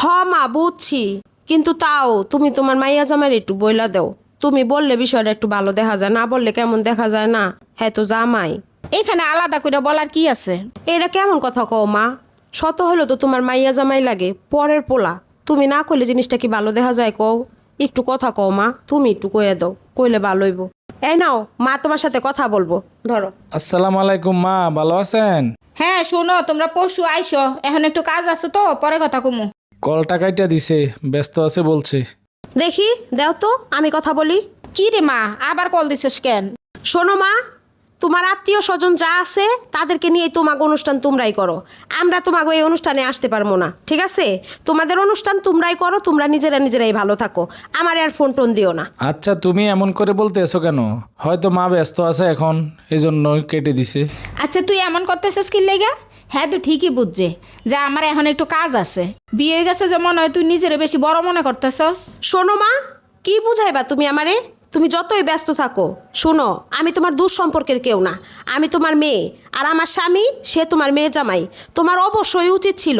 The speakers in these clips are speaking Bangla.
মা বুঝছি, কিন্তু তাও তুমি তোমার মাইয়া জামাইর একটু বইলা দাও। তুমি বললে বিষয়টা একটু ভালো দেখা যায়, না বললে কেমন দেখা যায় না? হ্যাঁ তো জামাই। এখানে আলাদা করে বলার কি আছে? এটা কেমন কথা কও মা? শত হলো তো তোমার মাইয়া জামাই লাগে, পরের পোলা। তুমি না কইলে জিনিসটা কি ভালো দেখা যায় কও? একটু কথা কও মা, তুমি একটু কইয়া দাও, কইলে ভালো হইব। এই নাও মা, তোমার সাথে কথা বলবো, ধরো। আসসালামু আলাইকুম মা, ভালো আছেন? হ্যাঁ শোনো, তোমরা পরশু আইসো, এখন একটু কাজ আছে তো পরে কথা কমু। কলটা কাইটা দিছে, ব্যস্ত আছে বলছে। দেখি দাও তো, আমি কথা বলি। কি রে মা, আবার কল দিছিস কেন? শোনো মা, তোমার আত্মীয় স্বজন যা আছে তাদেরকে নিয়ে তোমাকে অনুষ্ঠান তোমরাই করো। আমরা তোমাকে এই অনুষ্ঠানে আসতে পারবো না, ঠিক আছে? তোমাদের অনুষ্ঠান তোমরাই করো, তোমরা নিজেরাই ভালো থাকো। আমার আর ফোন টোন দিও না। আচ্ছা, তুমি এমন করে বলতে এসো কেন? হয়তো মা ব্যস্ত আছে এখন, এই জন্য কেটে দিছে। আচ্ছা তুই এমন করতেছিস কি লেগা? হ্যাঁ তুই ঠিকই বুঝছে যে আমার এখন একটু কাজ আছে। বিয়ে হয়ে গেছে যেমন হয়, তুই নিজের বেশি বড় মনে করতেছস। শোনো মা, কি বুঝাইবা তুমি আমারে? তুমি যতই ব্যস্ত থাকো, শোনো, আমি তোমার দূর সম্পর্কের কেউ না। আমি তোমার মেয়ে, আর আমার স্বামী সে তোমার মেয়ে জামাই। তোমার অবশ্যই উচিত ছিল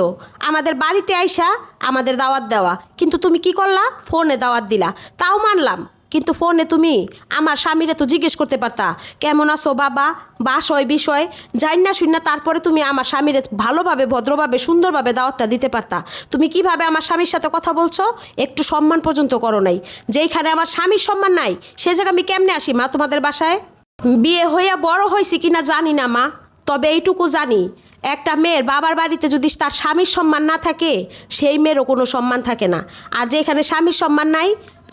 আমাদের বাড়িতে আইসা আমাদের দাওয়াত দেওয়া, কিন্তু তুমি কি করলা? ফোনে দাওয়াত দিলা, তাও মানলাম। কিন্তু ফোনে তুমি আমার স্বামীরে তো জিজ্ঞেস করতে পারতা, কেমন আছো বাবা, বাসয় বিষয় জানি না শুন না। তারপরে তুমি আমার স্বামীরে ভালোভাবে ভদ্রভাবে সুন্দরভাবে দাওয়াতটা দিতে পারতা। তুমি কিভাবে আমার স্বামীর সাথে কথা বলছো? একটু সম্মান পর্যন্ত করো নাই। যেইখানে আমার স্বামীর সম্মান নাই, সে জায়গায় আমি কেমনে আসি মা তোমাদের বাসায়? বিয়ে হইয়া বড় হয়েছি কিনা জানি না মা, তবে এইটুকু জানি, একটা মেয়ের বাবার বাড়িতে যদি তার স্বামীর সম্মান না থাকে, সেই মেয়েরও কোনো সম্মান থাকে না। আর যেখানে স্বামীর সম্মান নাই,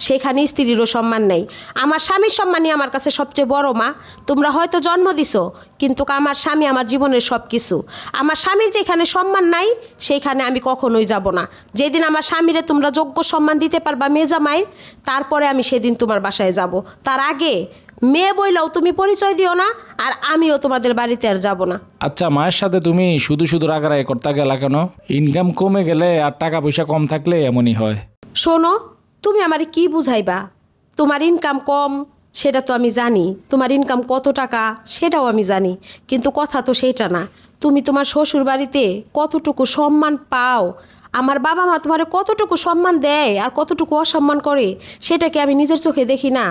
সেখানে স্ত্রীরও সম্মান নেই। আমার স্বামীর সম্মানই আমার কাছে সবচেয়ে বড় মা। তোমরা হয়তো জন্ম দিছো, কিন্তু আমার স্বামী আমার জীবনের সব কিছু। আমার স্বামীর যেখানে সম্মান নাই, সেইখানে আমি কখনোই যাব না। যেদিন আমার স্বামীরে তোমরা যোগ্য সম্মান দিতে পারবা মেয়ে জামাই, তারপরে আমি সেদিন তোমার বাসায় যাব। তার আগে মেয়ে বইলেও তুমি পরিচয় দিও না, আর আমিও তোমাদের বাড়িতে আর যাব না। আচ্ছা, মায়ের সাথে তুমি শুধু শুধু রাগারাগি করতে গেলা কেন? ইনকাম কমে গেলে আর টাকা পয়সা কম থাকলে এমনই হয়। শোনো, তুমি আমারে কি বুঝাইবা? তোমার ইনকাম কম সেটা তো আমি জানি, তোমার ইনকাম কত টাকা সেটাও আমি জানি, কিন্তু কথা তো সেইটা না। তুমি তোমার শ্বশুর বাড়িতে কতটুকু সম্মান পাও, আমার বাবা মা তোমারে কতটুকু সম্মান দেয় আর কতটুকু অসম্মান করে, সেটাকে আমি নিজের চোখে দেখি না?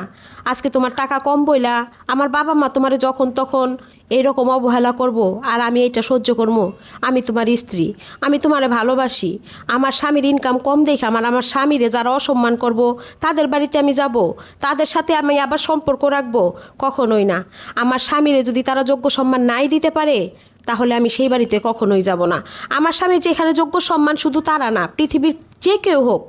আজকে তোমার টাকা কম বইলা আমার বাবা মা তোমারে যখন তখন এইরকম অবহেলা করব, আর আমি এটা সহ্য করবো? আমি তোমার স্ত্রী, আমি তোমারে ভালোবাসি। আমার স্বামীর ইনকাম কম দেখে আমার স্বামীরে যারা অসম্মান করব, তাদের বাড়িতে আমি যাব, তাদের সাথে আমি আবার সম্পর্ক রাখবো? কখনোই না। আমার স্বামীরে যদি তারা যোগ্য সম্মান নাই দিতে পারে, তাহলে আমি সেই বাড়িতে কখনোই যাব না। আমার স্বামীর যেখানে যোগ্য সম্মান, শুধু তারা না, পৃথিবীর যে কেউ হোক,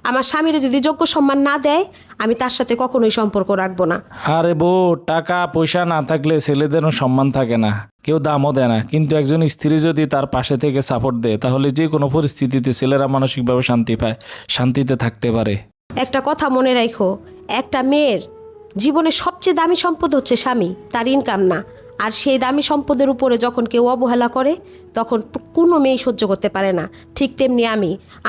আমার স্বামীরে যদি যোগ্য সম্মান না দেয়, আমি তার সাথে কখনোই সম্পর্ক রাখবো না। আরে বউ, টাকা পয়সা না থাকলে ছেলেদেরও সম্মান থাকে না, কেউ দামও দেয় না। কিন্তু একজন স্ত্রী যদি তার পাশে থেকে সাপোর্ট দেয়, তাহলে যে কোনো পরিস্থিতিতে ছেলেরা মানসিকভাবে শান্তি পায়, শান্তিতে থাকতে পারে। একটা কথা মনে রাখো, একটা মেয়ের জীবনের সবচেয়ে দামি সম্পদ হচ্ছে স্বামী, তার ইনকাম না। আর সেই দামি সম্পদের উপরে যখন কেউ অবহেলা করে, তখন কোনো মেয়ে সহ্য করতে পারে না। ঠিক তেমনি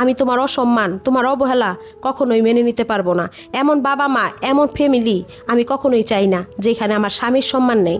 আমি তোমার অসম্মান, তোমার অবহেলা কখনোই মেনে নিতে পারবো না। এমন বাবা মা, এমন ফ্যামিলি আমি কখনোই চাই না যেখানে আমার স্বামীর সম্মান নেই।